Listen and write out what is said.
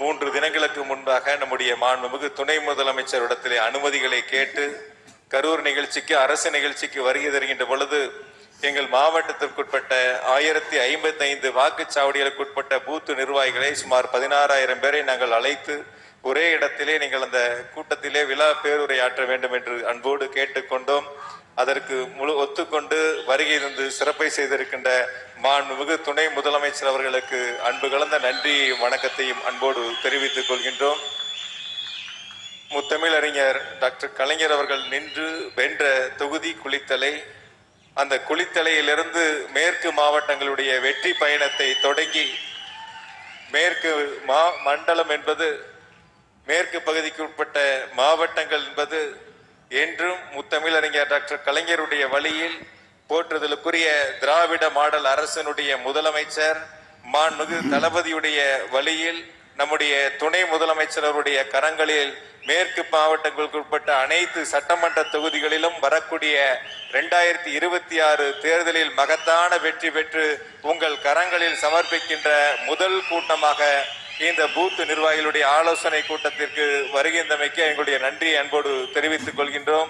3 தினங்களுக்கு முன்பாக நம்முடைய மாண்புமிகு துணை முதலமைச்சரிடத்திலே அனுமதிகளை கேட்டு கரூர் நிகழ்ச்சிக்கு அரசு நிகழ்ச்சிக்கு வருகை தருகின்ற பொழுது எங்கள் மாவட்டத்திற்குட்பட்ட 1055 வாக்குச்சாவடிகளுக்குட்பட்ட பூத்து நிர்வாகிகளை சுமார் 16,000 பேரை நாங்கள் அழைத்து ஒரே இடத்திலே நீங்கள் அந்த கூட்டத்திலே விழா பேருரையாற்ற வேண்டும் என்று அன்போடு கேட்டுக்கொண்டோம். அதற்கு ஒத்துக்கொண்டு வருகை இருந்து சிறப்பை செய்திருக்கின்ற மாண்புமிகு துணை முதலமைச்சர் அவர்களுக்கு அன்பு கலந்த நன்றி வணக்கத்தையும் அன்போடு தெரிவித்துக் கொள்கின்றோம். முத்தமிழறிஞர் டாக்டர் கலைஞர் அவர்கள் நின்று வென்ற தொகுதி குளித்தலை. அந்த குளித்தலையிலிருந்து மேற்கு மாவட்டங்களுடைய வெற்றி பயணத்தை தொடங்கி மேற்கு மண்டலம் என்பது மேற்கு பகுதிக்கு உட்பட்ட மாவட்டங்கள் என்பது என்றும் முத்தமிழறிஞர் டாக்டர் கலைஞருடைய வழியில் போற்றுதலுக்குரிய திராவிட மாடல் அரசனுடைய முதலமைச்சர் மாண்புமிகு தளபதியுடைய வழியில் நம்முடைய துணை முதலமைச்சருடைய கரங்களில் மேற்கு மாவட்டங்களுக்கு உட்பட்ட அனைத்து சட்டமன்ற தொகுதிகளிலும் வரக்கூடிய 2026 தேர்தலில் மகத்தான வெற்றி பெற்று உங்கள் கரங்களில் சமர்ப்பிக்கின்ற முதல் கூட்டமாக இந்த பூத் நிர்வாகிகளுடைய ஆலோசனை கூட்டத்திற்கு வருகின்றமைக்கு எங்களுடைய நன்றியை அன்போடு தெரிவித்துக் கொள்கின்றோம்.